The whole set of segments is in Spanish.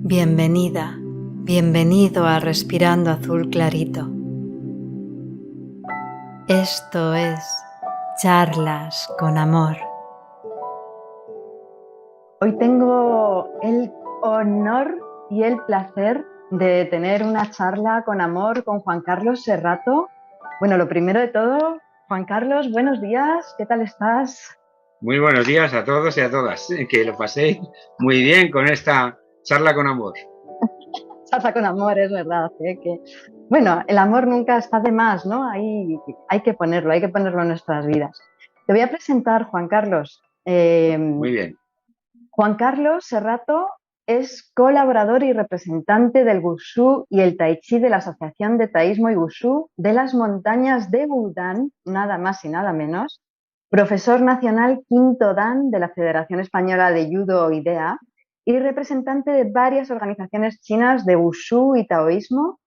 Bienvenida, bienvenido a Respirando Azul Clarito. Esto es Charlas con Amor. Hoy tengo el honor y el placer de tener una charla con amor con Juan Carlos Serrato. Bueno, lo primero de todo, Juan Carlos, buenos días, ¿qué tal estás? Muy buenos días a todos y a todas. Que lo paséis muy bien con esta charla con amor. Charla con amor, es verdad. Bueno, el amor nunca está de más, ¿no? Hay que ponerlo en nuestras vidas. Te voy a presentar, Juan Carlos. Muy bien. Juan Carlos Serrato es colaborador y representante del Wushu y el Tai Chi de la Asociación de Taoísmo y Wushu de las montañas de Wudang, nada más y nada menos, profesor nacional quinto Dan de la Federación Española de Judo IDEA y representante de varias organizaciones chinas de Wushu y Taoísmo,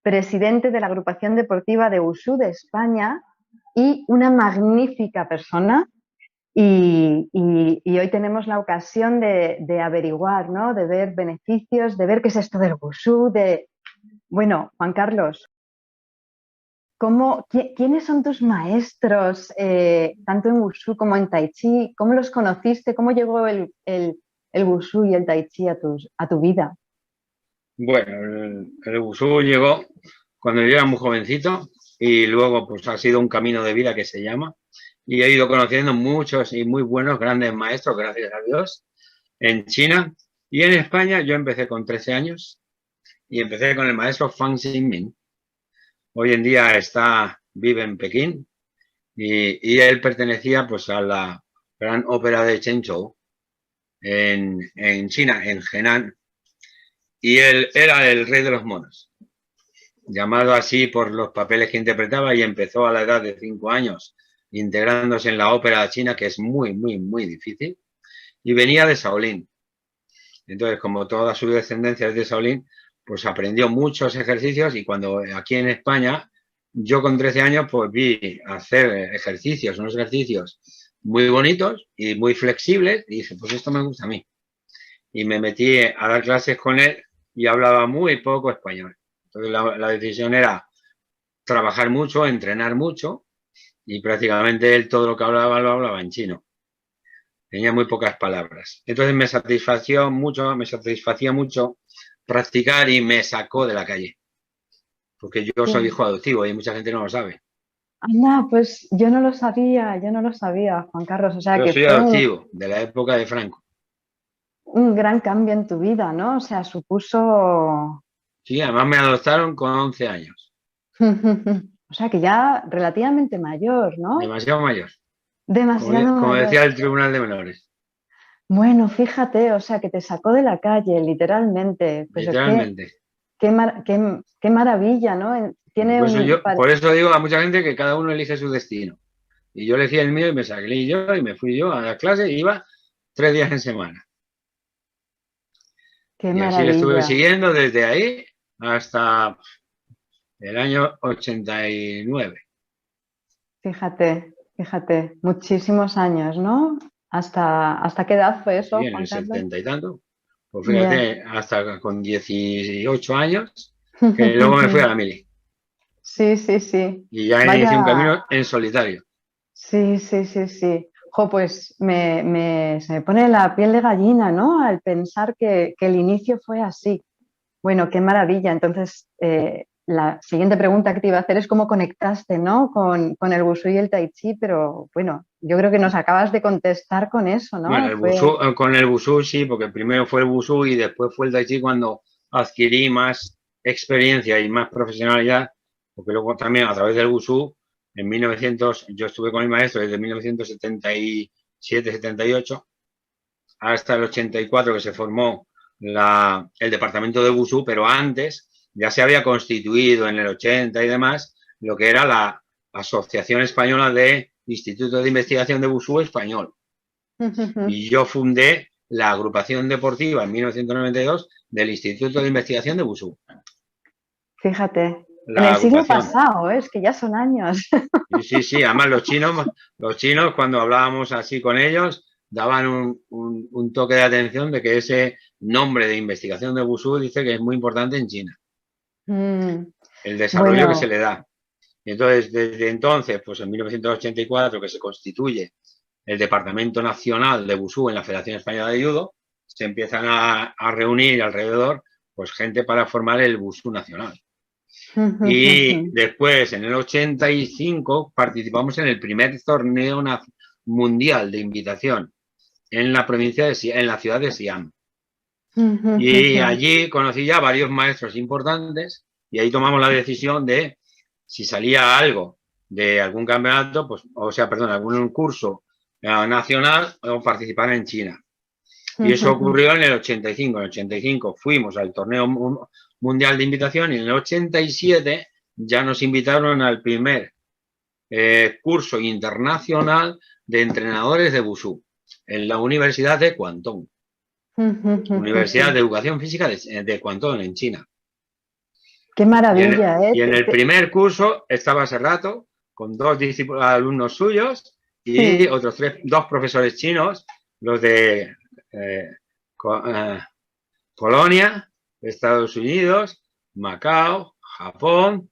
presidente de la Agrupación Deportiva de Wushu de España y una magnífica persona. Y hoy tenemos la ocasión de averiguar, ¿no? De ver beneficios, de ver qué es esto del Wushu, Bueno, Juan Carlos, ¿quiénes son tus maestros, tanto en Wushu como en Tai Chi? ¿Cómo los conociste? ¿Cómo llegó el Wushu y el Tai Chi a tu vida? Bueno, el Wushu llegó cuando yo era muy jovencito y luego pues ha sido un camino de vida que se llama, y he ido conociendo muchos y muy buenos grandes maestros, gracias a Dios, en China y en España. Yo empecé con 13 años y empecé con el maestro Fang Xinmin. Hoy en día vive en Pekín y él pertenecía pues a la gran ópera de Chenzhou en China, en Henan, y él era el rey de los monos, llamado así por los papeles que interpretaba, y empezó a la edad de 5 años integrándose en la ópera china, que es muy, muy, muy difícil, y venía de Shaolin. Entonces, como toda su descendencia es de Shaolin, pues aprendió muchos ejercicios, y cuando aquí en España, yo con 13 años, pues vi hacer unos ejercicios muy bonitos y muy flexibles, y dije, pues esto me gusta a mí. Y me metí a dar clases con él y hablaba muy poco español. Entonces la decisión era trabajar mucho, entrenar mucho, y prácticamente él todo lo que hablaba lo hablaba en chino. Tenía muy pocas palabras. Entonces me satisfacía mucho practicar, y me sacó de la calle. Porque yo soy hijo adoptivo y mucha gente no lo sabe. Anda, pues yo no lo sabía, Juan Carlos. O sea Yo que soy fue adoptivo de la época de Franco. un gran cambio en tu vida, ¿no? O sea, supuso... Sí, además me adoptaron con 11 años. O sea que ya relativamente mayor, ¿no? Demasiado mayor. Demasiado Como mayor. decía el Tribunal de Menores. Bueno, fíjate, o sea que te sacó de la calle, literalmente. Pues es que Literalmente. qué maravilla, ¿no? Tiene Por eso digo a mucha gente que cada uno elige su destino. Y yo elegí el mío y me salí yo y me fui yo a la clase, y iba 3 días en semana. qué Y así le estuve maravilla. siguiendo desde ahí hasta el año 89. Fíjate, muchísimos años, ¿no? ¿Hasta qué edad fue Sí, eso, en Juan el Carlos? 70 y tanto. Pues Ya. fíjate, hasta con 18 años, que luego me fui a la mili. Sí. Y ya Vaya, inicié un camino en solitario. sí. Jo, pues se me pone la piel de gallina, ¿no? Al pensar que el inicio fue así. Bueno, qué maravilla. Entonces, la siguiente pregunta que te iba a hacer es cómo conectaste, ¿no? Con el Wushu y el Tai Chi, pero bueno, yo creo que nos acabas de contestar con eso, Bueno, ¿no? Fue... con el Wushu sí, porque primero fue el Wushu y después fue el Tai Chi cuando adquirí más experiencia y más profesionalidad, porque luego también a través del Wushu, en 1900, yo estuve con mi maestro desde 1977-78 hasta el 84, que se formó el departamento de Wushu, pero antes ya se había constituido en el 80 y demás lo que era la Asociación Española de Institutos de Investigación de Wushu Español. Y yo fundé la agrupación deportiva en 1992 del Instituto de Investigación de Wushu. Fíjate, en La el siglo agrupación. pasado, es que ya son años. Sí. Además, los chinos, cuando hablábamos así con ellos, daban un toque de atención de que ese nombre de investigación de Wushu dice que es muy importante en China, Mm, el desarrollo que se bueno, le da. Y entonces, desde entonces, pues en 1984, que se constituye el Departamento Nacional de Wushu en la Federación Española de Judo, se empiezan a reunir alrededor pues gente para formar el Wushu nacional. Y después, en el 85, participamos en el primer torneo mundial de invitación en la provincia en la ciudad de Siam. Y allí conocí ya varios maestros importantes y ahí tomamos la decisión de si salía algo de algún campeonato, pues, o sea, perdón, algún curso nacional o participar en China. Y eso ocurrió en el 85. En el 85 fuimos al torneo mundial de invitación y en el 87 ya nos invitaron al primer curso internacional de entrenadores de Wushu en la Universidad de Guangdong. Universidad de Educación Física de Guangdong, en China. Qué maravilla, ¿eh? Y en el primer curso estaba Serrato con dos alumnos suyos y otros dos profesores chinos, los de Polonia, Estados Unidos, Macao, Japón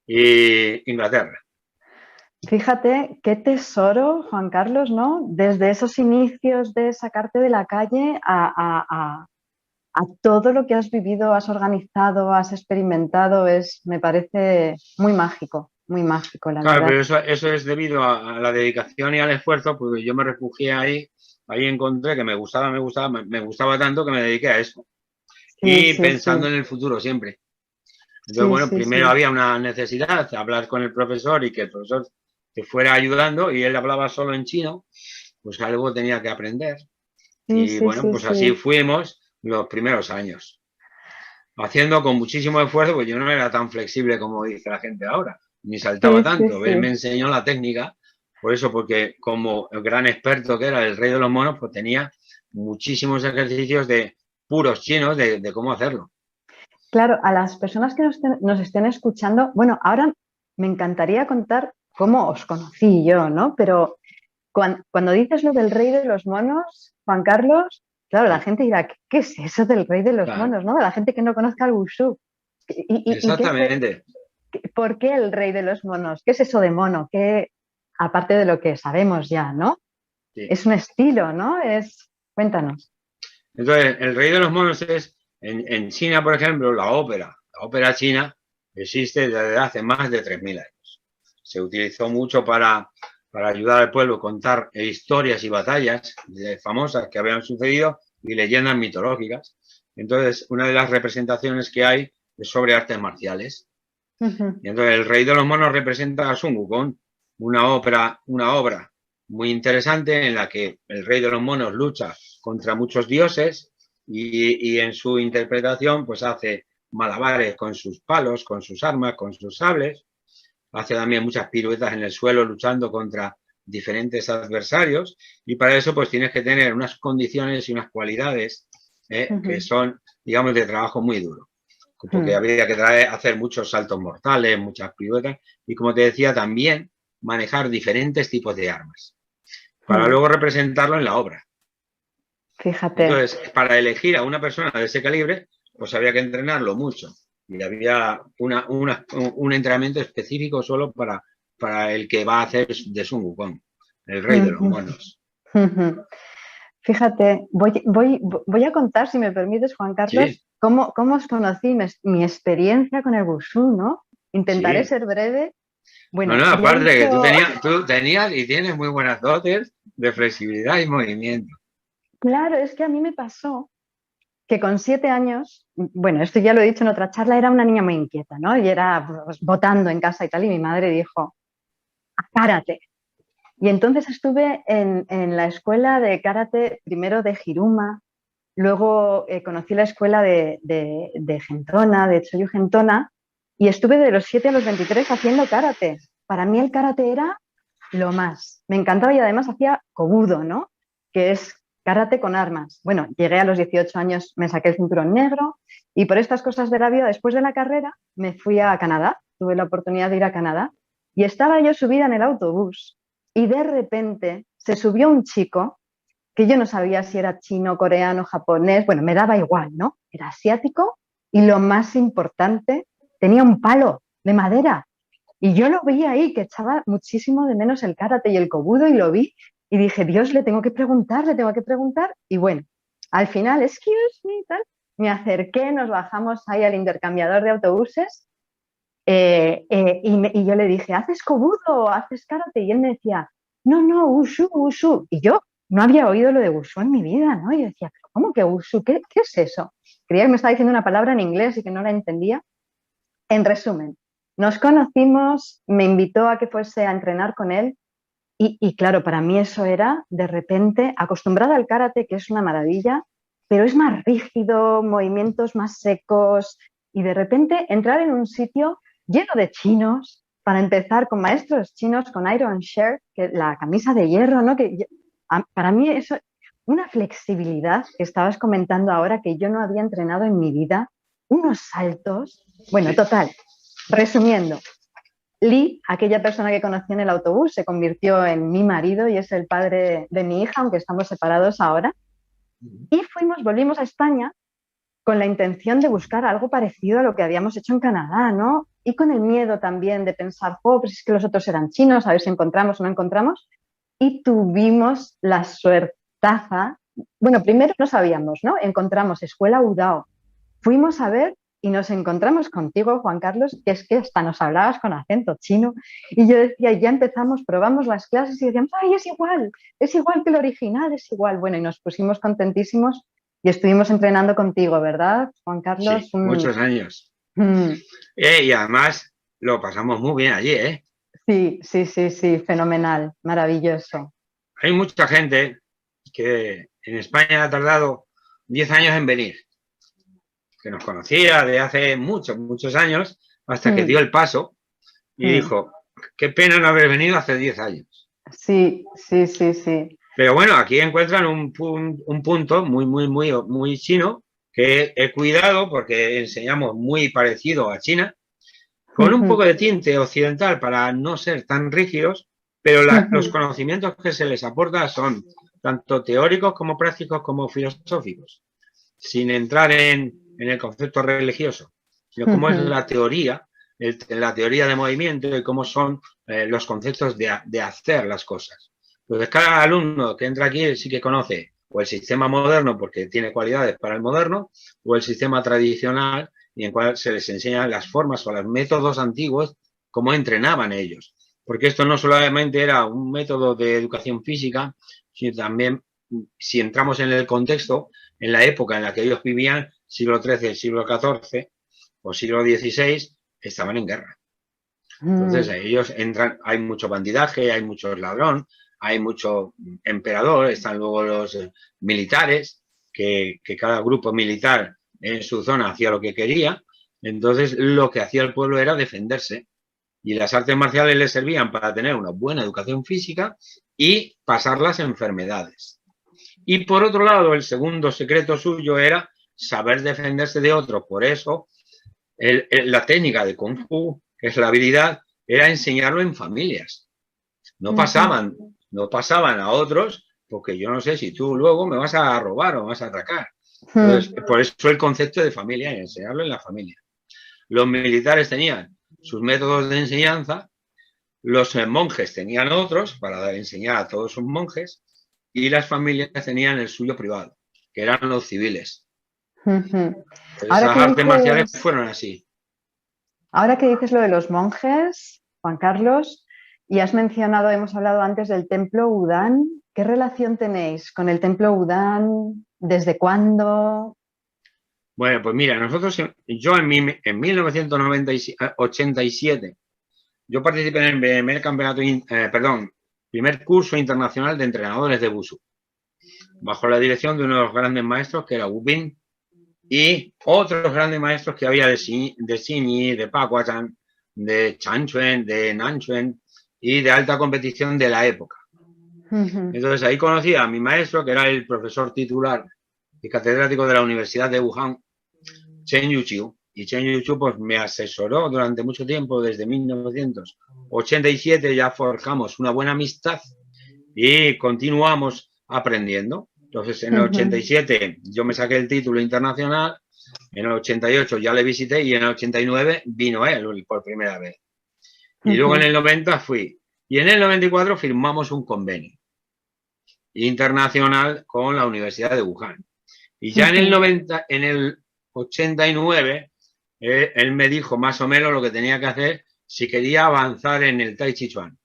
y Inglaterra. Fíjate qué tesoro, Juan Carlos, ¿no? Desde esos inicios de sacarte de la calle a todo lo que has vivido, has organizado, has experimentado, me parece muy mágico, la Claro, verdad. pero eso es debido a la dedicación y al esfuerzo, porque yo me refugié ahí encontré que me gustaba tanto que me dediqué a eso. Sí, Y sí, pensando sí. en el futuro siempre. Entonces, Sí, bueno, sí, primero sí. había una necesidad de hablar con el profesor y que el profesor te fuera ayudando y él hablaba solo en chino, pues algo tenía que aprender. Sí, Y sí, bueno, sí, pues así sí. fuimos los primeros años, haciendo con muchísimo esfuerzo, pues yo no era tan flexible como dice la gente ahora, ni saltaba Sí, sí, tanto. Él me sí. enseñó la técnica, por eso, porque como el gran experto que era el rey de los monos, pues tenía muchísimos ejercicios de puros chinos de cómo hacerlo. Claro, a las personas que nos estén escuchando, bueno, ahora me encantaría contar cómo os conocí yo, ¿no? Pero cuando dices lo del rey de los monos, Juan Carlos, claro, la Sí, gente dirá, ¿qué es eso del rey de los claro, monos, ¿no? La gente que no conozca el wushu. ¿Y qué fue? exactamente. ¿Por qué el rey de los monos? ¿Qué es eso de mono? ¿Qué, aparte de lo que sabemos ya, ¿no? Sí. Es un estilo, ¿no? Cuéntanos. Entonces, el rey de los monos es, en China, por ejemplo, la ópera china existe desde hace más de 3.000 años. Se utilizó mucho para ayudar al pueblo a contar historias y batallas famosas que habían sucedido y leyendas mitológicas. Entonces, una de las representaciones que hay es sobre artes marciales. Y entonces, el rey de los monos representa a Sun Wukong, una obra muy interesante en la que el rey de los monos lucha contra muchos dioses y en su interpretación pues hace malabares con sus palos, con sus armas, con sus sables, hace también muchas piruetas en el suelo luchando contra diferentes adversarios y para eso pues tienes que tener unas condiciones y unas cualidades que son, digamos, de trabajo muy duro, porque había que hacer muchos saltos mortales, muchas piruetas y, como te decía, también manejar diferentes tipos de armas para luego representarlo en la obra. Fíjate. Entonces, para elegir a una persona de ese calibre, pues había que entrenarlo mucho. Y había un entrenamiento específico solo para el que va a hacer de Sun Wukong, el rey de los monos. Fíjate, voy a contar, si me permites, Juan Carlos, Sí, cómo os conocí, mi experiencia con el wushu, ¿no? Intentaré sí. ser breve. No, Bueno, no, ya he aparte que dicho, tú tenías y tienes muy buenas dotes de flexibilidad y movimiento. claro, es que a mí me pasó que con 7 años, bueno, esto ya lo he dicho en otra charla, era una niña muy inquieta, ¿no? Y era pues, botando en casa y tal, y mi madre dijo, karate. Y entonces estuve en la escuela de karate, primero de Hiruma, luego conocí la escuela de Gentona, de Choyu Gentona, y estuve de los 7 a los 23 haciendo karate. Para mí el karate era lo más. Me encantaba y además hacía kobudo, ¿no? Que es karate con armas. Bueno, llegué a los 18 años, me saqué el cinturón negro y por estas cosas de la vida, después de la carrera, me fui a Canadá. Tuve la oportunidad de ir a Canadá y estaba yo subida en el autobús y de repente se subió un chico que yo no sabía si era chino, coreano, japonés, bueno, me daba igual, ¿no? Era asiático y lo más importante, tenía un palo de madera. Y yo lo vi ahí, que echaba muchísimo de menos el karate y el kobudo, y lo vi y dije, Dios, le tengo que preguntar, le tengo que preguntar. Y bueno, al final, excuse me, tal, me acerqué, nos bajamos ahí al intercambiador de autobuses y yo le dije, ¿haces kobudo? ¿Haces karate? Y él me decía, no, no, wushu, wushu. Y yo no había oído lo de wushu en mi vida, ¿no? Y yo decía, ¿pero cómo que wushu? ¿Qué es eso? Creía que me estaba diciendo una palabra en inglés y que no la entendía. En resumen, nos conocimos, me invitó a que fuese a entrenar con él y claro, para mí eso era, de repente, acostumbrada al karate, que es una maravilla, pero es más rígido, movimientos más secos, y de repente entrar en un sitio lleno de chinos, para empezar con maestros chinos, con Iron Shirt, que la camisa de hierro, ¿no? Para mí eso, una flexibilidad que estabas comentando ahora que yo no había entrenado en mi vida, unos saltos, bueno, total, resumiendo. Lee, aquella persona que conocí en el autobús, se convirtió en mi marido y es el padre de mi hija, aunque estamos separados ahora. Y volvimos a España con la intención de buscar algo parecido a lo que habíamos hecho en Canadá, ¿no? Y con el miedo también de pensar, oh, pues es que los otros eran chinos, a ver si encontramos o no encontramos. Y tuvimos la suertaza. Bueno, primero no sabíamos, ¿no? Encontramos Escuela Udao. Fuimos a ver y nos encontramos contigo, Juan Carlos, que es que hasta nos hablabas con acento chino. Y yo decía, ya empezamos, probamos las clases y decíamos, ay, es igual que el original, es igual. Bueno, y nos pusimos contentísimos y estuvimos entrenando contigo, ¿verdad, Juan Carlos? Sí, muchos años. Y además lo pasamos muy bien allí, ¿eh? Sí, fenomenal, maravilloso. Hay mucha gente que en España ha tardado 10 años en venir, que nos conocía de hace muchos años, hasta que dio el paso y dijo, qué pena no haber venido hace 10 años. Sí. Pero bueno, aquí encuentran un punto muy chino, que he cuidado porque enseñamos muy parecido a China, con un poco de tinte occidental para no ser tan rígidos, pero los conocimientos que se les aporta son tanto teóricos como prácticos como filosóficos, sin entrar en el concepto religioso, sino cómo es la teoría de movimiento y cómo son los conceptos de hacer las cosas. Entonces, cada alumno que entra aquí sí que conoce o el sistema moderno porque tiene cualidades para el moderno, o el sistema tradicional y en cual se les enseñan las formas o los métodos antiguos, cómo entrenaban ellos. Porque esto no solamente era un método de educación física, sino también, si entramos en el contexto, en la época en la que ellos vivían, siglo XIII, siglo XIV o siglo XVI, estaban en guerra. Entonces, ellos entran, hay mucho bandidaje, hay mucho ladrón, hay mucho emperador, están luego los militares, que cada grupo militar en su zona hacía lo que quería. Entonces, lo que hacía el pueblo era defenderse. Y las artes marciales les servían para tener una buena educación física y pasar las enfermedades. Y por otro lado, el segundo secreto suyo era saber defenderse de otros. Por eso, la técnica de Kung Fu, que es la habilidad, era enseñarlo en familias. No pasaban a otros, porque yo no sé si tú luego me vas a robar o me vas a atacar. Entonces, por eso el concepto de familia, enseñarlo en la familia. Los militares tenían sus métodos de enseñanza, los monjes tenían otros para enseñar a todos sus monjes, y las familias tenían el suyo privado, que eran los civiles. Esas artes marciales fueron así. Ahora que dices lo de los monjes, Juan Carlos, y has mencionado, hemos hablado antes del templo Udán, ¿qué relación tenéis con el templo Udán? ¿Desde cuándo? Bueno, pues mira, yo en 1987, yo participé en el primer curso internacional de entrenadores de Wushu, bajo la dirección de unos grandes maestros que era Wu Bin y otros grandes maestros que había de Xinyi, de Pakuatan, de Chanchuen, de Nanchuen y de alta competición de la época. Entonces ahí conocí a mi maestro, que era el profesor titular y catedrático de la Universidad de Wuhan, Chen Yuqiu. Y Chen Yuqiu pues, me asesoró durante mucho tiempo, desde 1987 ya forjamos una buena amistad y continuamos aprendiendo. Entonces, en el 87 yo me saqué el título internacional, en el 88 ya le visité y en el 89 vino él por primera vez. Y luego en el 90 fui. Y en el 94 firmamos un convenio internacional con la Universidad de Wuhan. Y ya en el 89, él me dijo más o menos lo que tenía que hacer si quería avanzar en el Tai Chi Chuan.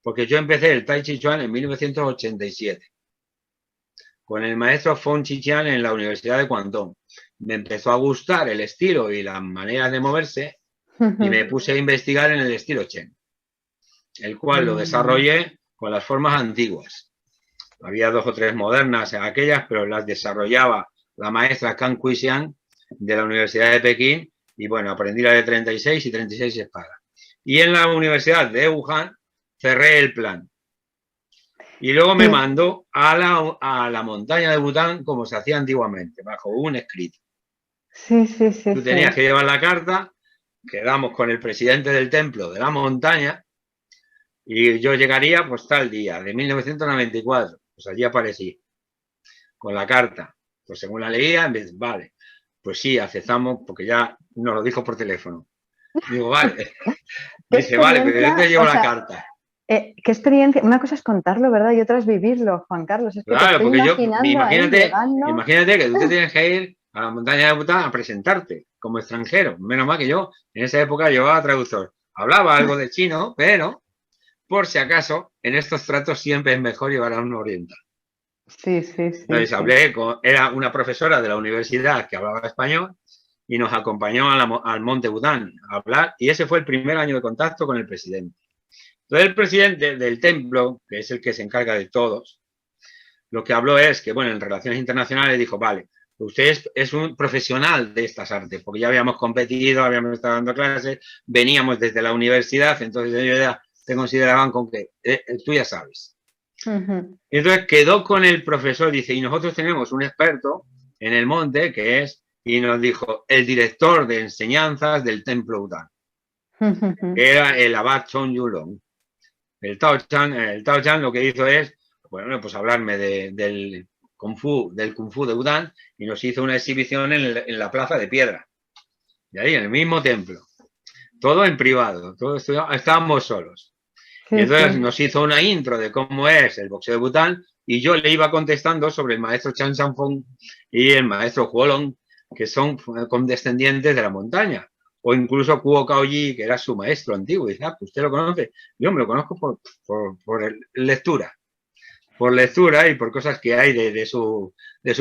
Porque yo empecé el Tai Chi Chuan en 1987 con el maestro Feng Chichian en la Universidad de Guangdong. Me empezó a gustar el estilo y las maneras de moverse y me puse a investigar en el estilo Chen, el cual lo desarrollé con las formas antiguas. Había 2 o 3 modernas en aquellas, pero las desarrollaba la maestra Kang Kuixian de la Universidad de Pekín y bueno, aprendí la de 36 y 36 espadas. Y en la Universidad de Wuhan cerré el plan. Y luego me mandó a la montaña de Bután como se hacía antiguamente, bajo un escrito. Tú tenías que llevar la carta, quedamos con el presidente del templo de la montaña y yo llegaría pues tal día, de 1994. Pues allí aparecí, con la carta. Pues según la leía, vale, pues sí, aceptamos, porque ya nos lo dijo por teléfono. Digo, vale. Dice, vale, pero yo te llevo la carta. Qué experiencia, una cosa es contarlo, ¿verdad? Y otra es vivirlo, Juan Carlos. Es que claro, porque imagínate que tú te tienes que ir a la montaña de Bután a presentarte como extranjero. Menos mal que yo en esa época llevaba traductor. Hablaba algo de chino, pero por si acaso, en estos tratos siempre es mejor llevar a un oriental. Entonces hablé era una profesora de la universidad que hablaba español y nos acompañó al monte Bután a hablar y ese fue el primer año de contacto con el presidente. Entonces el presidente del templo, que es el que se encarga de todos, lo que habló es que, bueno, en relaciones internacionales dijo, vale, usted es un profesional de estas artes, porque ya habíamos competido, habíamos estado dando clases, veníamos desde la universidad, entonces ellos ya te consideraban con que tú ya sabes. Y entonces quedó con el profesor, dice, y nosotros tenemos un experto en el monte que es, y nos dijo, el director de enseñanzas del templo Bután, que era el abad Chong Yulong. El Tao Chan lo que hizo es, bueno, pues hablarme del Kung Fu de Bután y nos hizo una exhibición en la Plaza de Piedra. Y ahí, en el mismo templo. Todo en privado, estábamos solos. Y entonces nos hizo una intro de cómo es el boxeo de Bután y yo le iba contestando sobre el maestro Chan Sanfeng y el maestro Huolong, que son condescendientes de la montaña. O incluso Kuo Kaoyi, que era su maestro antiguo. Y dice, ¿usted lo conoce? Yo me lo conozco por lectura. Por lectura y por cosas que hay de su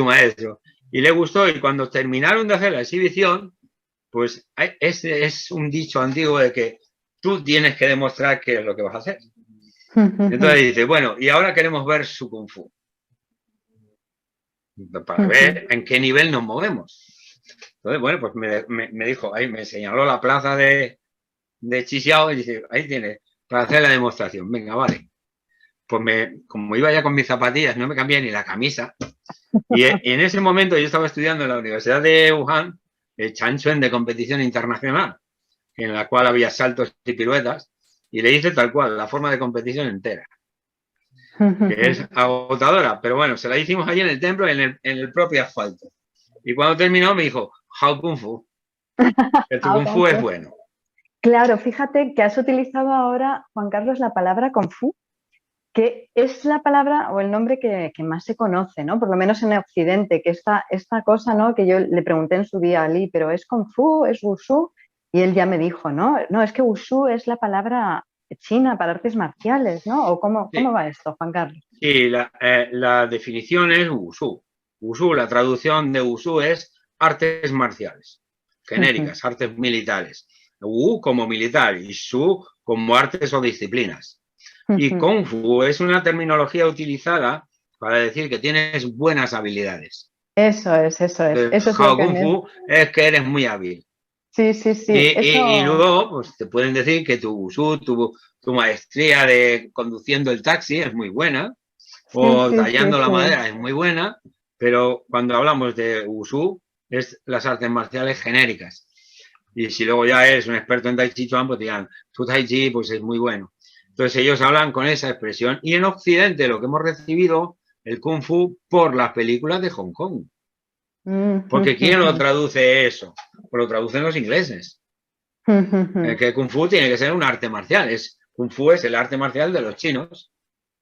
maestro. Y le gustó y cuando terminaron de hacer la exhibición, pues ese es un dicho antiguo de que tú tienes que demostrar qué es lo que vas a hacer. Entonces dice, bueno, y ahora queremos ver su Kung Fu. Para ver en qué nivel nos movemos. Entonces, bueno, pues me dijo, ahí me señaló la plaza de Chixiao y dice, ahí tienes, para hacer la demostración. Venga, vale. Pues como iba ya con mis zapatillas, no me cambié ni la camisa. Y en ese momento yo estaba estudiando en la Universidad de Wuhan el Chanchuan de competición internacional, en la cual había saltos y piruetas, y le hice tal cual, la forma de competición entera, que es agotadora, pero bueno, se la hicimos allí en el templo, en el propio asfalto. Y cuando terminó me dijo, How Kung Fu. El Kung Fu es bueno. Claro, fíjate que has utilizado ahora, Juan Carlos, la palabra Kung Fu, que es la palabra o el nombre que más se conoce, ¿no? Por lo menos en Occidente, que esta cosa, ¿no? Que yo le pregunté en su día a Ali, pero ¿es Kung Fu? ¿Es Wushu? Y él ya me dijo, no, es que Wushu es la palabra china para artes marciales, ¿no? ¿O cómo va esto, Juan Carlos? Sí, la definición es Wushu. Wushu, la traducción de Wushu es artes marciales, genéricas, artes militares. Wu como militar y Shu como artes o disciplinas. Y Kung Fu es una terminología utilizada para decir que tienes buenas habilidades. Eso es. Kung Fu es que eres muy hábil. Sí. Y luego pues, te pueden decir que tu Wushu, tu maestría de conduciendo el taxi es muy buena, o tallando la madera es muy buena, pero cuando hablamos de Wushu es las artes marciales genéricas. Y si luego ya eres un experto en Tai Chi Chuan, pues digan, tu Tai Chi pues es muy bueno. Entonces ellos hablan con esa expresión. Y en Occidente lo que hemos recibido el Kung Fu por las películas de Hong Kong. Mm, Porque ¿quién lo traduce eso? Pues lo traducen los ingleses. Que Kung Fu tiene que ser un arte marcial. Kung Fu es el arte marcial de los chinos.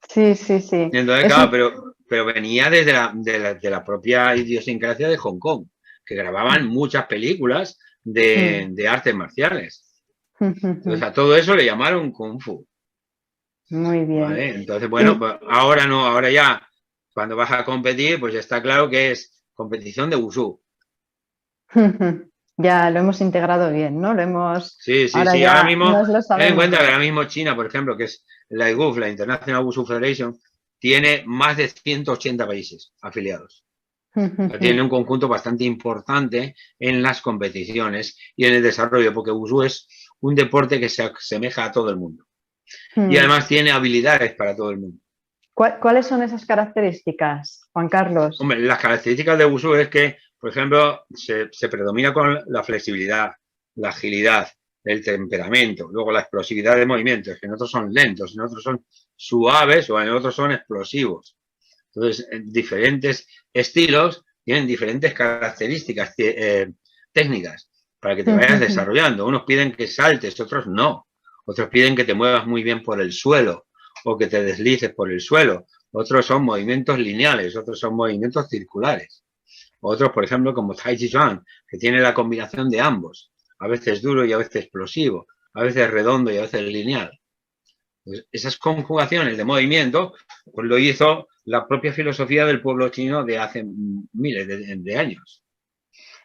Sí, sí, sí. Entonces, Eso, claro, pero venía desde de la propia idiosincrasia de Hong Kong, que grababan muchas películas de artes marciales. Entonces, a todo eso le llamaron Kung Fu. muy bien. ¿Vale? Entonces, bueno, pues ahora no, ahora ya, cuando vas a competir, pues está claro que es competición de Wushu. Ya lo hemos integrado bien, ¿no? Lo hemos, Sí, sí, ahora sí. Ahora ya mismo, nos lo ten en sabemos cuenta que bien. ahora mismo China, por ejemplo, que es la IGUF, la International Wushu Federation, tiene más de 180 países afiliados. Tiene un conjunto bastante importante en las competiciones y en el desarrollo, porque Wushu es un deporte que se asemeja a todo el mundo. Y además tiene habilidades para todo el mundo. ¿Cuáles son esas características, Juan Carlos? Hombre, las características de Wushu es que, por ejemplo, se predomina con la flexibilidad, la agilidad, el temperamento, luego la explosividad de movimientos, que en otros son lentos, en otros son suaves o en otros son explosivos. Entonces, diferentes estilos tienen diferentes características técnicas para que te vayas desarrollando. Unos piden que saltes, otros no. Otros piden que te muevas muy bien por el suelo o que te deslices por el suelo. Otros son movimientos lineales, otros son movimientos circulares. Otros, por ejemplo, como Tai Chi Chuan, que tiene la combinación de ambos, a veces duro y a veces explosivo, a veces redondo y a veces lineal. Pues esas conjugaciones de movimiento pues lo hizo la propia filosofía del pueblo chino de hace miles de años.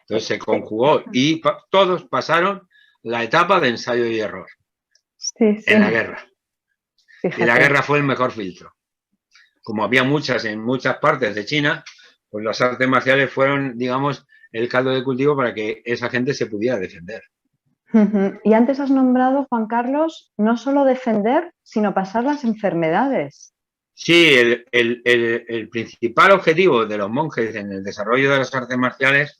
Entonces se conjugó y todos pasaron la etapa de ensayo y error Sí, sí, en la guerra. Y la fíjate. guerra fue el mejor filtro. Como había muchas en muchas partes de China, pues las artes marciales fueron, digamos, el caldo de cultivo para que esa gente se pudiera defender. Y antes has nombrado, Juan Carlos, no solo defender, sino pasar las enfermedades. Sí, el principal objetivo de los monjes en el desarrollo de las artes marciales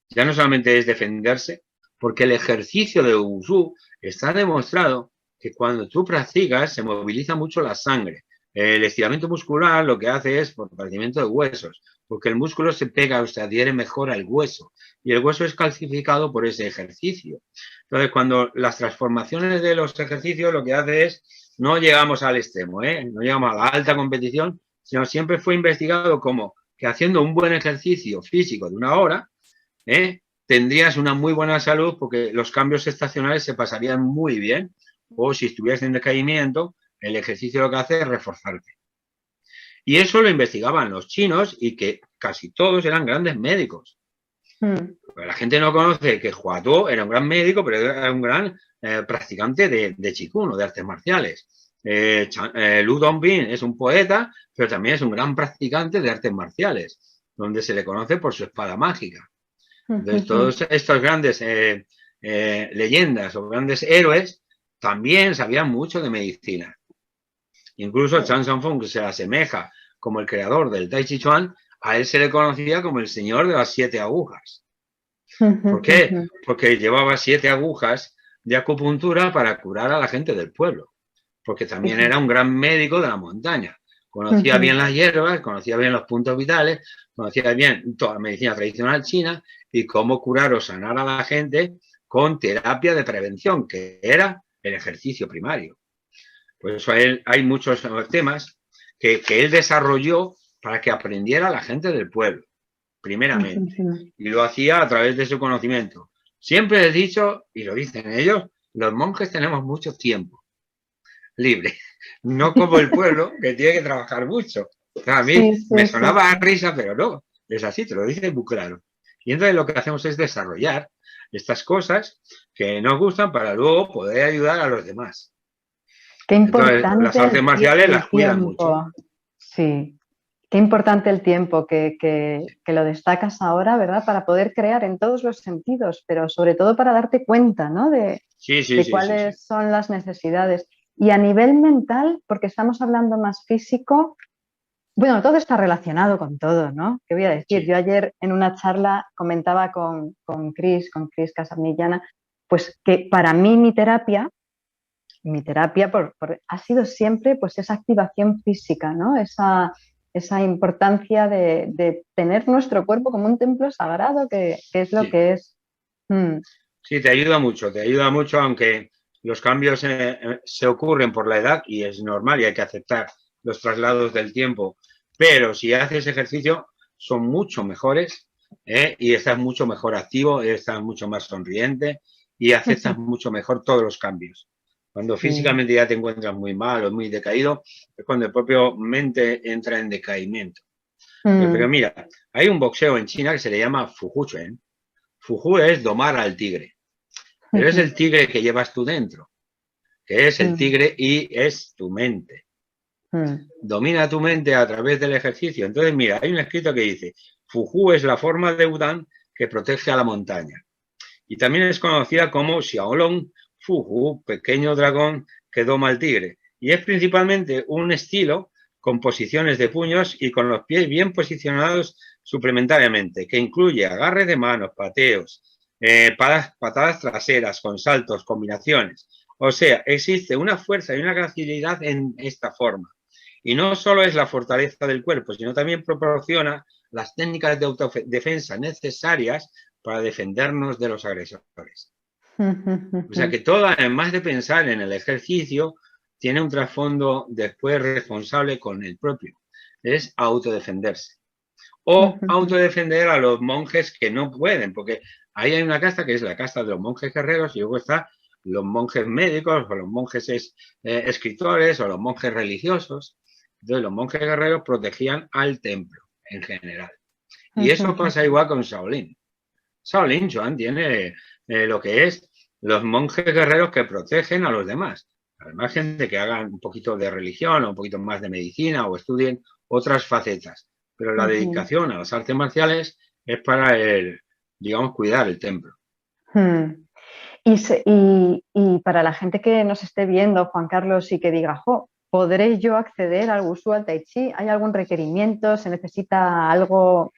ya no solamente es defenderse, porque el ejercicio de Wushu está demostrado que cuando tú practicas se moviliza mucho la sangre. El estiramiento muscular lo que hace es fortalecimiento de huesos, porque el músculo se pega o se adhiere mejor al hueso y el hueso es calcificado por ese ejercicio. Entonces, cuando las transformaciones de los ejercicios lo que hace es, no llegamos al extremo, no llegamos a la alta competición, sino siempre fue investigado como que haciendo un buen ejercicio físico de una hora, tendrías una muy buena salud porque los cambios estacionales se pasarían muy bien o si estuvieras en decaimiento, el ejercicio lo que hace es reforzarte. Y eso lo investigaban los chinos y que casi todos eran grandes médicos. La gente no conoce que Hua Tuo era un gran médico, pero era un gran practicante de Qigong, de artes marciales. Lu Dongbin es un poeta, pero también es un gran practicante de artes marciales, donde se le conoce por su espada mágica. Entonces, todos estos grandes leyendas o grandes héroes también sabían mucho de medicina. Incluso Chan Song Fung, que se asemeja como el creador del Tai Chi Chuan, a él se le conocía como el señor de las 7 agujas. ¿Por qué? Porque llevaba 7 agujas de acupuntura para curar a la gente del pueblo. Porque también era un gran médico de la montaña. Conocía bien las hierbas, conocía bien los puntos vitales, conocía bien toda la medicina tradicional china y cómo curar o sanar a la gente con terapia de prevención, que era el ejercicio primario. Por eso hay muchos temas que él desarrolló para que aprendiera la gente del pueblo, primeramente. Y lo hacía a través de su conocimiento. Siempre he dicho, y lo dicen ellos, los monjes tenemos mucho tiempo libre. No como el pueblo, que tiene que trabajar mucho. O sea, a mí Sí, me sí, sí, sonaba a sí. risa, pero no. Es así, te lo dicen muy claro. Y entonces lo que hacemos es desarrollar estas cosas que nos gustan para luego poder ayudar a los demás. Qué Entonces, las importante artes marciales el las cuidan mucho. tiempo. Sí, qué importante el tiempo que lo destacas ahora, ¿verdad? Para poder crear en todos los sentidos, pero sobre todo para darte cuenta, ¿no? Sí, sí, De sí, sí, sí. cuáles son las necesidades. Y a nivel mental, porque estamos hablando más físico, bueno, todo está relacionado con todo, ¿no? ¿Qué voy a decir? Sí. Yo ayer en una charla comentaba con Chris Casamillana, pues que para mí mi terapia ha sido siempre pues esa activación física, ¿no? esa importancia de tener nuestro cuerpo como un templo sagrado, que es lo Sí. que es. Mm. Sí, te ayuda mucho, aunque los cambios se ocurren por la edad y es normal y hay que aceptar los traslados del tiempo, pero si haces ejercicio son mucho mejores y estás mucho mejor activo, estás mucho más sonriente y aceptas mucho mejor todos los cambios. Cuando Sí. físicamente ya te encuentras muy mal o muy decaído, es cuando el propio mente entra en decaimiento. Pero Mm. mira, hay un boxeo en China que se le llama Fuhu Chuan. Fuhu es domar al tigre. Pero es el tigre que llevas tú dentro, que es el Mm. tigre y es tu mente. Mm. Domina tu mente a través del ejercicio. Entonces, mira, hay un escrito que dice, Fuhu es la forma de Udán que protege a la montaña. Y también es conocida como Xiaolong Fuhu, pequeño dragón que doma al tigre. Y es principalmente un estilo con posiciones de puños y con los pies bien posicionados suplementariamente, que incluye agarre de manos, pateos, patadas traseras, con saltos, combinaciones. O sea, existe una fuerza y una gracilidad en esta forma. Y no solo es la fortaleza del cuerpo, sino también proporciona las técnicas de autodefensa necesarias para defendernos de los agresores. O sea que todo, además de pensar en el ejercicio, tiene un trasfondo después responsable con el propio. Es autodefenderse. O autodefender a los monjes que no pueden, porque ahí hay una casta que es la casta de los monjes guerreros y luego está los monjes médicos o los monjes escritores o los monjes religiosos. Entonces los monjes guerreros protegían al templo en general. Y eso pasa igual con Shaolin. Shaolin Chuan tiene lo que es los monjes guerreros que protegen a los demás. Además, gente que hagan un poquito de religión o un poquito más de medicina o estudien otras facetas. Pero la dedicación a las artes marciales es para digamos, cuidar el templo. Y para la gente que nos esté viendo, Juan Carlos, y que diga, jo, ¿podré yo acceder al Wushu, al Tai Chi? ¿Hay algún requerimiento? ¿Se necesita algo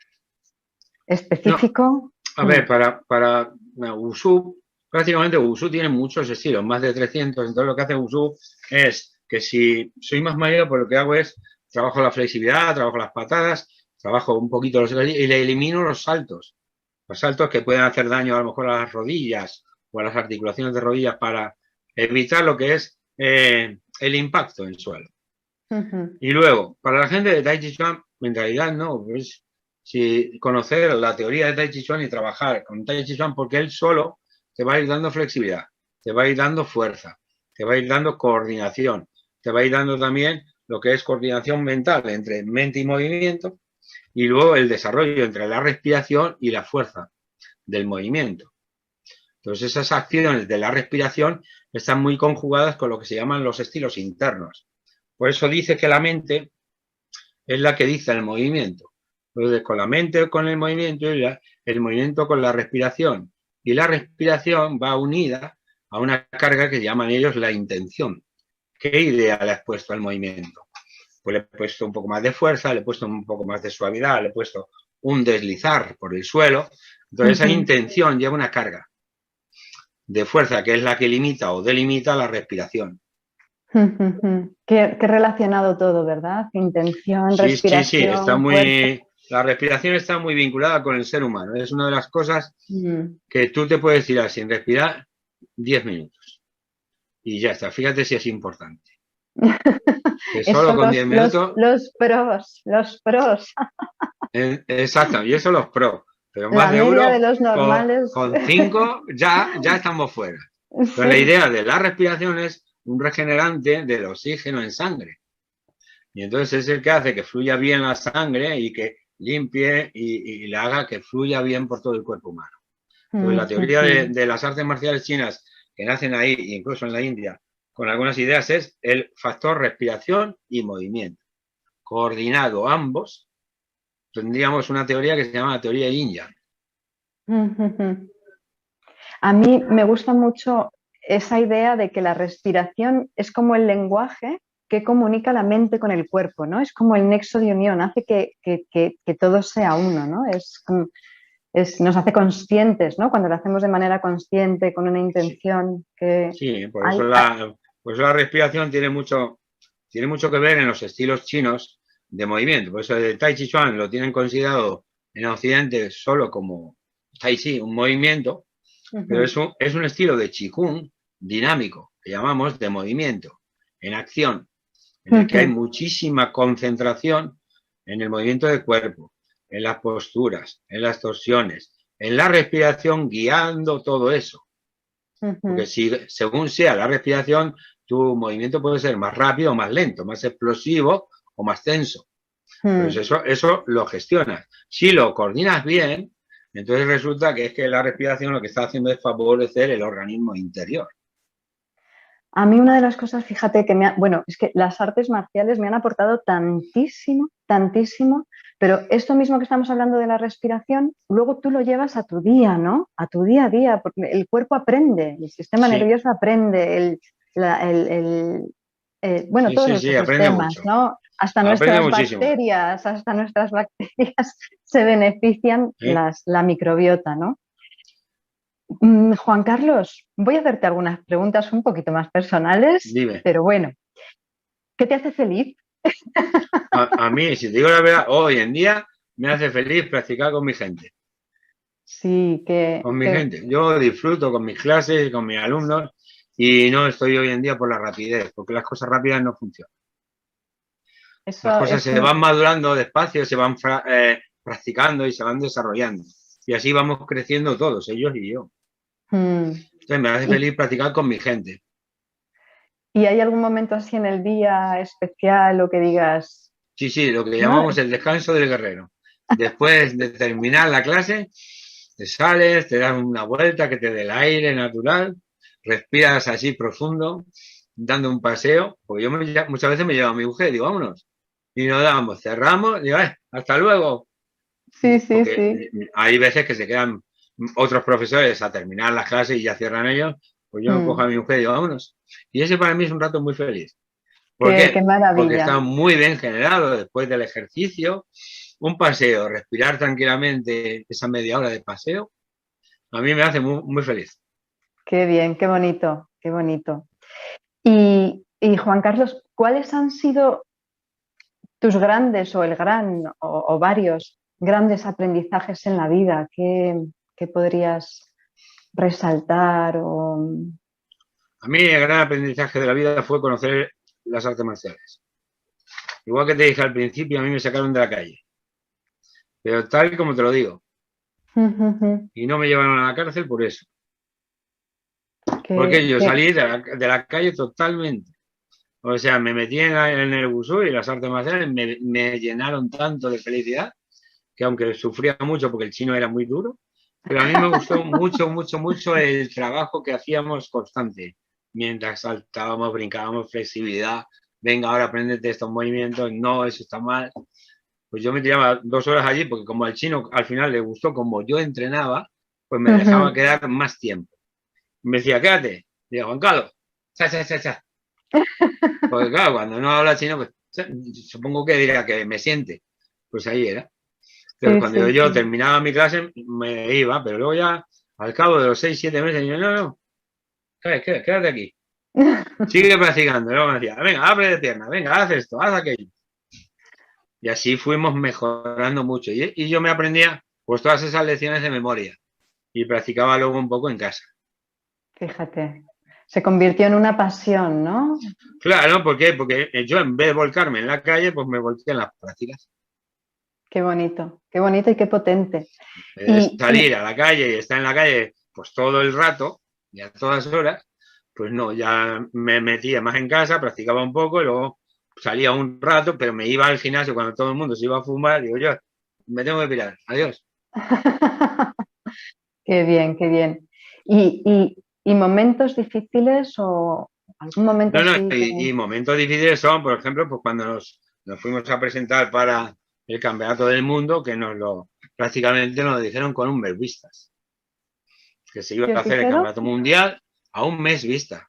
No, específico? a ver, para Wushu, prácticamente Wushu tiene muchos estilos, más de 300. Entonces lo que hace Wushu es que si soy más mayor, pues lo que hago es trabajo la flexibilidad, trabajo las patadas, trabajo un poquito los y le elimino los saltos. Los saltos que pueden hacer daño a lo mejor a las rodillas o a las articulaciones de rodillas para evitar lo que es el impacto en el suelo. Y luego, para la gente de Tai Chi Chuan, en realidad no, pues si conocer la teoría de Tai Chi Chuan y trabajar con Tai Chi Chuan, porque él solo te va a ir dando flexibilidad, te va a ir dando fuerza, te va a ir dando coordinación, te va a ir dando también lo que es coordinación mental entre mente y movimiento, y luego el desarrollo entre la respiración y la fuerza del movimiento. Entonces esas acciones de la respiración están muy conjugadas con lo que se llaman los estilos internos. Por eso dice que la mente es la que dice el movimiento. Entonces, con la mente con el movimiento y el movimiento con la respiración. Y la respiración va unida a una carga que llaman ellos la intención. ¿Qué idea le has puesto al movimiento? Pues le he puesto un poco más de fuerza, le he puesto un poco más de suavidad, le he puesto un deslizar por el suelo. Entonces, esa intención lleva una carga de fuerza que es la que limita o delimita la respiración. Qué relacionado todo, ¿verdad? Intención, Sí, sí, sí, está respiración, fuerza. la respiración está muy vinculada con el ser humano. Es una de las cosas que tú te puedes tirar sin respirar 10 minutos. Y ya está, fíjate si es importante. Que solo Eso con 10 minutos. los pros. Exacto, y eso los pros. Pero La más de media de uno, los normales. con 5 ya estamos fuera. Entonces, la Sí. idea de la respiración es un regenerante del oxígeno en sangre. Y entonces es el que hace que fluya bien la sangre y que limpie y le haga que fluya bien por todo el cuerpo humano. Entonces, la teoría de las artes marciales chinas que nacen ahí, incluso en la India, con algunas ideas, es el factor respiración y movimiento. Coordinado ambos, tendríamos una teoría que se llama la teoría Yin-Yang. A mí me gusta mucho esa idea de que la respiración es como el lenguaje que comunica la mente con el cuerpo, ¿no? Es como el nexo de unión, hace que todo sea uno, ¿no? Nos hace conscientes, ¿no? Cuando lo hacemos de manera consciente, con una intención que... Sí, por eso la respiración tiene mucho que ver en los estilos chinos, de movimiento. Por eso el Tai Chi Chuan lo tienen considerado en Occidente solo como Tai Chi, un movimiento, pero es un estilo de Qigong dinámico, que llamamos de movimiento, en acción, en el que hay muchísima concentración en el movimiento del cuerpo, en las posturas, en las torsiones, en la respiración, guiando todo eso. Porque si según sea la respiración, tu movimiento puede ser más rápido o más lento, más explosivo o más tenso. Pues eso lo gestionas. Si lo coordinas bien, entonces resulta que es que la respiración lo que está haciendo es favorecer el organismo interior. A mí una de las cosas, fíjate, que bueno, es que las artes marciales me han aportado tantísimo, tantísimo, pero esto mismo que estamos hablando de la respiración, luego tú lo llevas a tu día, ¿no? A tu día a día, porque el cuerpo aprende, el sistema nervioso aprende, bueno, todos nuestros sistemas, ¿no? Hasta nuestras bacterias se benefician la microbiota, ¿no? Juan Carlos, voy a hacerte algunas preguntas un poquito más personales. Dime. Pero bueno, ¿qué te hace feliz? A mí, si te digo la verdad, hoy en día me hace feliz practicar con mi gente. Sí, con mi gente. Yo disfruto con mis clases, con mis alumnos y no estoy hoy en día por la rapidez, porque las cosas rápidas no funcionan. Las cosas se van madurando despacio, se van practicando y se van desarrollando. Y así vamos creciendo todos, ellos y yo. Entonces me hace feliz practicar con mi gente. ¿Y hay algún momento así en el día especial o que digas? Sí, lo que llamamos el descanso del guerrero. Después de terminar la clase, te sales, te das una vuelta que te dé el aire natural, respiras así profundo, dando un paseo, porque yo muchas veces me llevo a mi mujer y digo, vámonos. Y nos damos, cerramos, digo, hasta luego. Sí. Hay veces que se quedan otros profesores a terminar las clases y ya cierran ellos, pues yo me cojo a mi mujer y digo, vámonos. Y ese para mí es un rato muy feliz. ¿Por qué? Qué maravilla. Porque está muy bien generado después del ejercicio, un paseo, respirar tranquilamente esa media hora de paseo, a mí me hace muy feliz. Qué bien, qué bonito, qué bonito. Y Juan Carlos, ¿cuáles han sido tus grandes o el gran o varios grandes aprendizajes en la vida? ¿Qué podrías resaltar? A mí el gran aprendizaje de la vida fue conocer las artes marciales. Igual que te dije al principio, a mí me sacaron de la calle. Pero tal como te lo digo. Y no me llevaron a la cárcel por eso. Porque yo salí de la calle totalmente. O sea, me metí en el wushu y las artes marciales me llenaron tanto de felicidad que aunque sufría mucho porque el chino era muy duro, pero a mí me gustó mucho el trabajo que hacíamos constante. Mientras saltábamos, brincábamos, flexibilidad. Venga, ahora apréndete estos movimientos. No, eso está mal. Pues yo me tiraba 2 horas allí porque como al chino al final le gustó como yo entrenaba, pues me dejaba quedar más tiempo. Me decía, quédate. Digo, Juan Carlos, cha. Porque claro, cuando no habla chino, pues supongo que diría que me siente. Pues ahí era. Entonces, cuando yo terminaba mi clase, me iba, pero luego ya, al cabo de los 6, 7 meses, yo, no, quédate aquí. Sigue practicando. Luego me decía, venga, abre de pierna, venga, haz esto, haz aquello. Y así fuimos mejorando mucho. Y yo me aprendía pues todas esas lecciones de memoria. Y practicaba luego un poco en casa. Fíjate, se convirtió en una pasión, ¿no? Claro, ¿por qué? Porque yo en vez de volcarme en la calle, pues me volqué en las prácticas. Qué bonito y qué potente. Salir a la calle y estar en la calle pues todo el rato y a todas horas, pues no, ya me metía más en casa, practicaba un poco y luego salía un rato, pero me iba al gimnasio cuando todo el mundo se iba a fumar, digo yo, me tengo que pirar, adiós. Qué bien, qué bien. ¿Y momentos difíciles o algún momento así? Y momentos difíciles son, por ejemplo, pues cuando nos fuimos a presentar para el campeonato del mundo, que prácticamente nos lo dijeron con un mes vistas. Que se iba a hacer el campeonato mundial a un mes vista.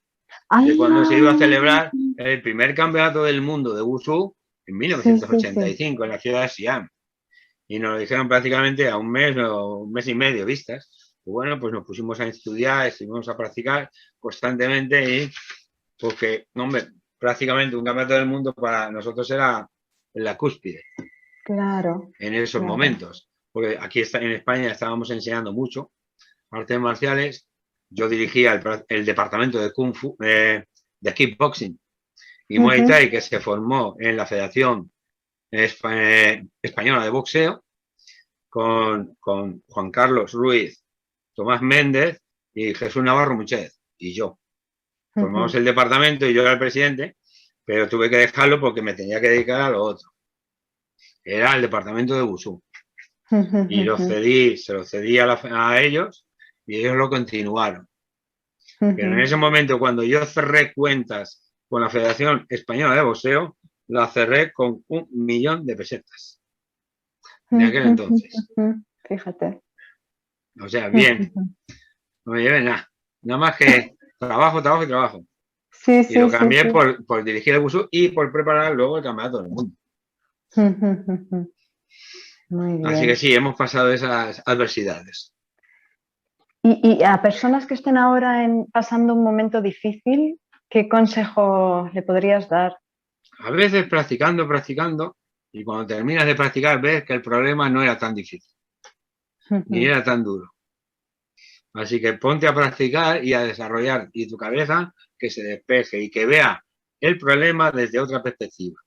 De cuando se iba a celebrar el primer campeonato del mundo de Wushu en 1985 en la ciudad de Xi'an. Y nos lo dijeron prácticamente a un mes o un mes y medio vistas. Y bueno, pues nos pusimos a estudiar, estuvimos a practicar constantemente y porque, hombre, prácticamente un campeonato del mundo para nosotros era en la cúspide. Claro. En esos Claro. momentos. Porque aquí en España estábamos enseñando mucho artes marciales. Yo dirigía el departamento de Kung Fu, de kickboxing y Muay Thai, que se formó en la Federación Española de Boxeo, con Juan Carlos Ruiz, Tomás Méndez y Jesús Navarro Muchez y yo. Formamos el departamento y yo era el presidente, pero tuve que dejarlo porque me tenía que dedicar a lo otro. Era el departamento de Wushu. Y se lo cedí a ellos y ellos lo continuaron. Pero en ese momento, cuando yo cerré cuentas con la Federación Española de Boxeo, la cerré con 1 millón de pesetas. De aquel entonces. Fíjate. O sea, bien. No me llevé nada. Nada más que trabajo, trabajo y trabajo. Sí, y sí, lo cambié sí, sí. por dirigir el Wushu y por preparar luego el campeonato del mundo. Muy bien. Así que sí, hemos pasado esas adversidades. Y a personas que estén ahora pasando un momento difícil, ¿qué consejo le podrías dar? A veces practicando, y cuando terminas de practicar ves que el problema no era tan difícil, ni era tan duro. Así que ponte a practicar y a desarrollar y tu cabeza que se despeje y que vea el problema desde otra perspectiva.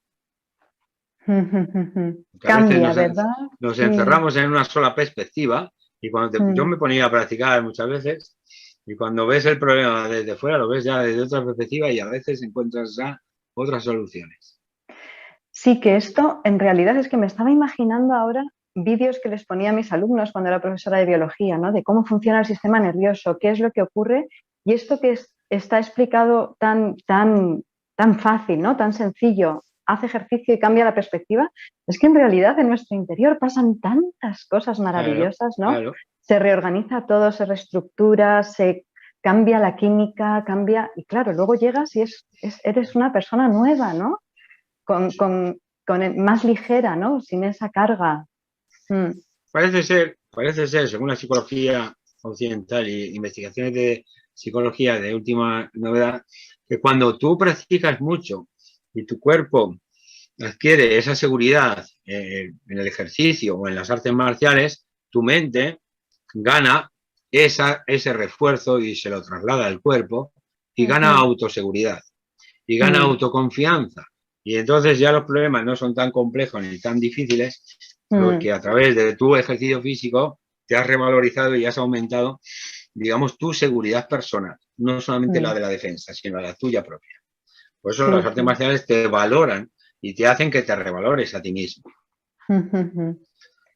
Cambia, ¿verdad? Nos encerramos en una sola perspectiva y cuando yo me ponía a practicar muchas veces y cuando ves el problema desde fuera lo ves ya desde otra perspectiva y a veces encuentras ya otras soluciones. Sí, que esto en realidad es que me estaba imaginando ahora vídeos que les ponía a mis alumnos cuando era profesora de biología, ¿no? De cómo funciona el sistema nervioso, qué es lo que ocurre y esto que está explicado tan fácil, ¿no? Tan sencillo, hace ejercicio y cambia la perspectiva, es que en realidad en nuestro interior pasan tantas cosas maravillosas, ¿no? Claro. Se reorganiza todo, se reestructura, se cambia la química, cambia y claro, luego llegas y eres una persona nueva, ¿no? Con más ligera, ¿no? Sin esa carga. Parece ser, según la psicología occidental y investigaciones de psicología de última novedad, que cuando tú practicas mucho y tu cuerpo adquiere esa seguridad en el ejercicio o en las artes marciales, tu mente gana ese refuerzo y se lo traslada al cuerpo y gana autoseguridad y gana autoconfianza. Y entonces ya los problemas no son tan complejos ni tan difíciles porque a través de tu ejercicio físico te has revalorizado y has aumentado, digamos, tu seguridad personal, no solamente la de la defensa, sino la tuya propia. Por eso las artes marciales te valoran y te hacen que te revalores a ti mismo.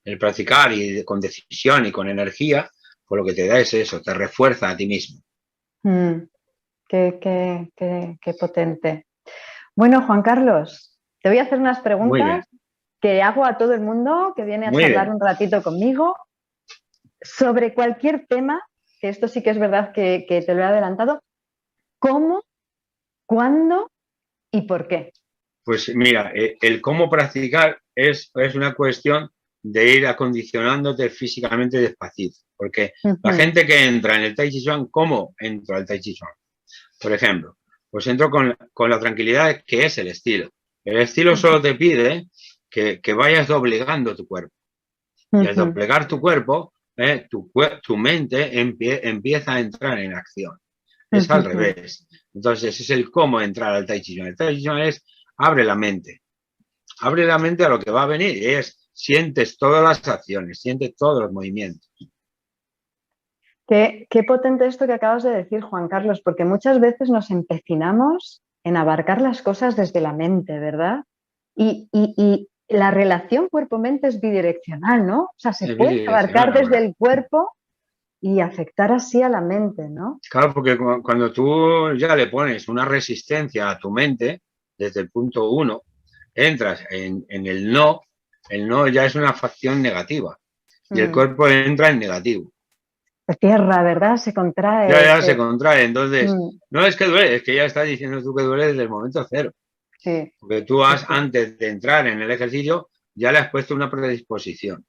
El practicar y con decisión y con energía, pues lo que te da es eso, te refuerza a ti mismo. Qué potente. Bueno, Juan Carlos, te voy a hacer unas preguntas que hago a todo el mundo que viene a charlar un ratito conmigo sobre cualquier tema, que esto sí que es verdad que te lo he adelantado. ¿Cómo, cuándo y por qué? Pues mira, el cómo practicar es una cuestión de ir acondicionándote físicamente despacito. Porque la gente que entra en el Tai Chi Chuan, ¿cómo entro al Tai Chi Chuan? Por ejemplo, pues entro con la tranquilidad que es el estilo. El estilo solo te pide que vayas doblegando tu cuerpo. Y al doblegar tu cuerpo, tu mente empieza a entrar en acción. Es al revés. Entonces, es el cómo entrar al Tai Chi Chuan. El Tai Chi Chuan es abre la mente. Abre la mente a lo que va a venir. Sientes todas las acciones, sientes todos los movimientos. Qué potente esto que acabas de decir, Juan Carlos, porque muchas veces nos empecinamos en abarcar las cosas desde la mente, ¿verdad? Y la relación cuerpo-mente es bidireccional, ¿no? O sea, se puede abarcar desde el cuerpo y afectar así a la mente, ¿no? Claro, porque cuando tú ya le pones una resistencia a tu mente, desde el punto 1, entras en el no ya es una facción negativa y el cuerpo entra en negativo. Se cierra, ¿verdad? Se contrae. Ya se contrae, entonces no es que duele, es que ya estás diciendo tú que duele desde el momento cero. Sí. Porque tú antes de entrar en el ejercicio, ya le has puesto una predisposición.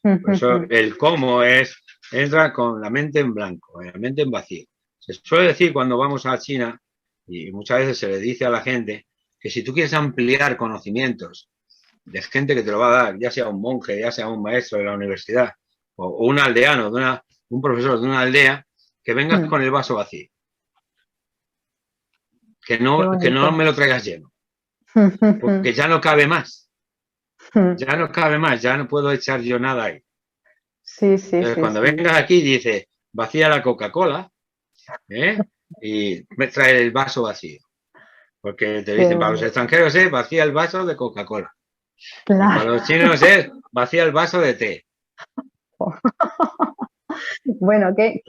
Por eso el cómo entra con la mente en blanco, la mente en vacío. Se suele decir cuando vamos a China, y muchas veces se le dice a la gente, que si tú quieres ampliar conocimientos de gente que te lo va a dar, ya sea un monje, ya sea un maestro de la universidad o un aldeano, un profesor de una aldea, que vengas con el vaso vacío. Que no me lo traigas lleno, porque ya no cabe más. Ya no cabe más, ya no puedo echar yo nada ahí. Sí, Entonces, cuando vengas aquí, dice, vacía la Coca-Cola, y me trae el vaso vacío. Porque te dicen, para los extranjeros es vacía el vaso de Coca-Cola. Claro. Para los chinos es vacía el vaso de té. Bueno, qué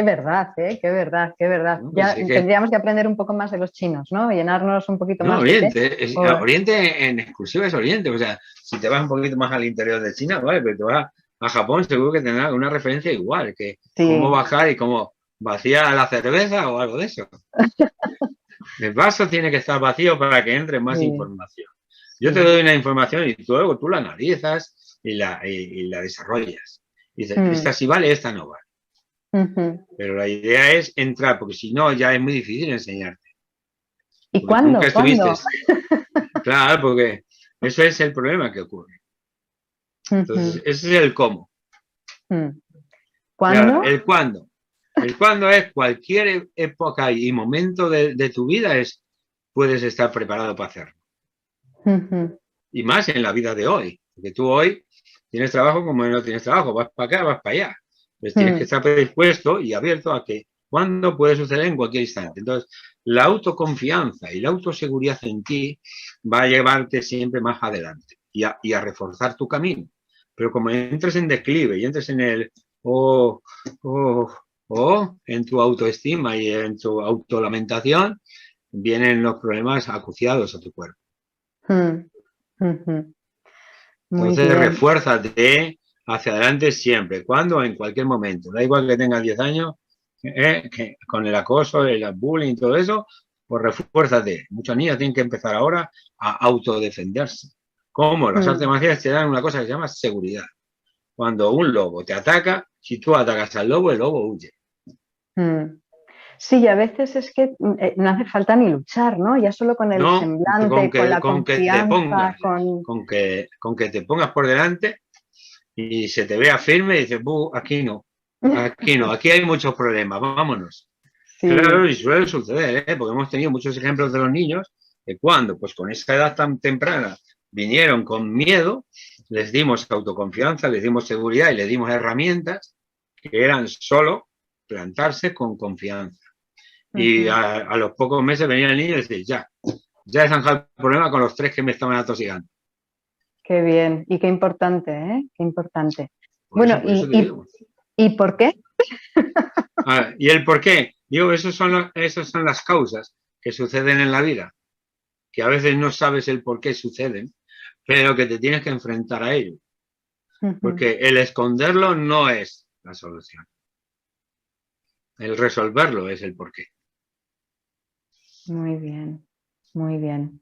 verdad, qué verdad, qué verdad. No, ya tendríamos que aprender un poco más de los chinos, ¿no? Llenarnos un poquito más Oriente, de té. Oriente en exclusiva es Oriente. O sea, si te vas un poquito más al interior de China, vale, pero te vas a Japón, seguro que tendrás una referencia igual, que cómo bajar y cómo vacía la cerveza o algo de eso. El vaso tiene que estar vacío para que entre más información. Yo te doy una información y luego tú la analizas y la desarrollas. Y dices, esta sí vale, esta no vale. Pero la idea es entrar, porque si no, ya es muy difícil enseñarte. ¿Y cuándo? Nunca estuviste. Claro, porque eso es el problema que ocurre. Entonces, ese es el cómo. ¿Cuándo? Claro, el cuándo. El cuándo es cualquier época y momento de tu vida, puedes estar preparado para hacerlo. Y más en la vida de hoy. Porque tú hoy tienes trabajo como no tienes trabajo. Vas para acá, vas para allá. Entonces tienes que estar predispuesto y abierto a que cuándo puede suceder en cualquier instante. Entonces, la autoconfianza y la autoseguridad en ti va a llevarte siempre más adelante y a reforzar tu camino. Pero como entres en declive y entres en el en tu autoestima y en tu autolamentación, vienen los problemas acuciados a tu cuerpo. Entonces, refuérzate hacia adelante siempre, cuando, en cualquier momento. Da igual que tengas 10 años, que con el acoso, el bullying y todo eso, pues refuérzate. Muchas niñas tienen que empezar ahora a autodefenderse. ¿Cómo? Las artes marciales te dan una cosa que se llama seguridad. Cuando un lobo te ataca, si tú atacas al lobo, el lobo huye. Sí, a veces es que no hace falta ni luchar, ¿no? Ya solo con el semblante, con la confianza, con que te pongas por delante y se te vea firme y dices, aquí no, aquí hay muchos problemas, vámonos. Sí. Claro, y suele suceder, porque hemos tenido muchos ejemplos de los niños que cuando, pues con esa edad tan temprana, vinieron con miedo, les dimos autoconfianza, les dimos seguridad y les dimos herramientas que eran solo plantarse con confianza. Y a los pocos meses venía el niño y decía, ya he zanjado el problema con los 3 que me estaban atosigando. Qué bien, y qué importante, ¿eh? Qué importante. Bueno, ¿y por qué? ¿Y el por qué? Digo, esas son las causas que suceden en la vida, que a veces no sabes el por qué suceden, pero que te tienes que enfrentar a ello. Porque el esconderlo no es la solución. El resolverlo es el por qué. Muy bien, muy bien.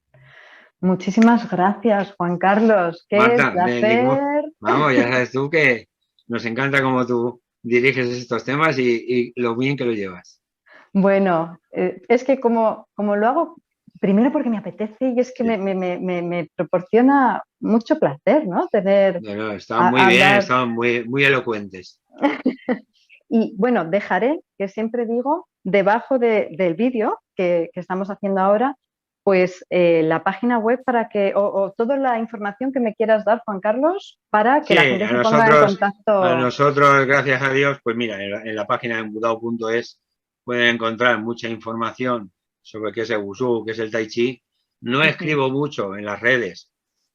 Muchísimas gracias, Juan Carlos. Qué Marta, placer. Vamos, ya sabes tú que nos encanta cómo tú diriges estos temas y lo bien que lo llevas. Bueno, es que como lo hago, primero porque me apetece y es que me proporciona mucho placer, ¿no? Bueno, estaban muy bien, estaban muy elocuentes. Y bueno, dejaré, que siempre digo, debajo del vídeo que estamos haciendo ahora, pues la página web para que, o toda la información que me quieras dar, Juan Carlos, para que la gente se ponga en contacto. A nosotros, gracias a Dios, pues mira, en la página en wudao.es pueden encontrar mucha información sobre qué es el wushu, qué es el tai chi. No escribo mucho en las redes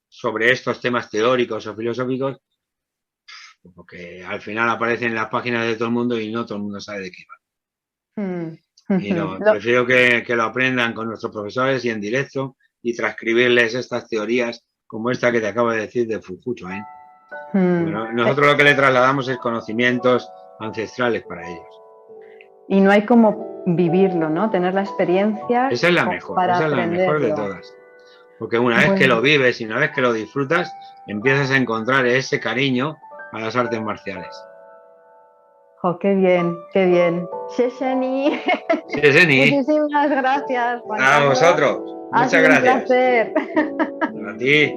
sobre estos temas teóricos o filosóficos, porque al final aparecen en las páginas de todo el mundo y no todo el mundo sabe de qué va. Y prefiero que lo aprendan con nuestros profesores y en directo y transcribirles estas teorías como esta que te acabo de decir de Fufucho. Bueno, nosotros lo que le trasladamos es conocimientos ancestrales para ellos. Y no hay como vivirlo, ¿no? Tener la experiencia. Esa es la mejor, esa es la mejor de todas. Porque una vez que lo vives y una vez que lo disfrutas, empiezas a encontrar ese cariño a las artes marciales. Oh, qué bien, qué bien. Shesheni. Muchísimas gracias, Juan Carlos. A vosotros. Muchas gracias. Un placer. A ti.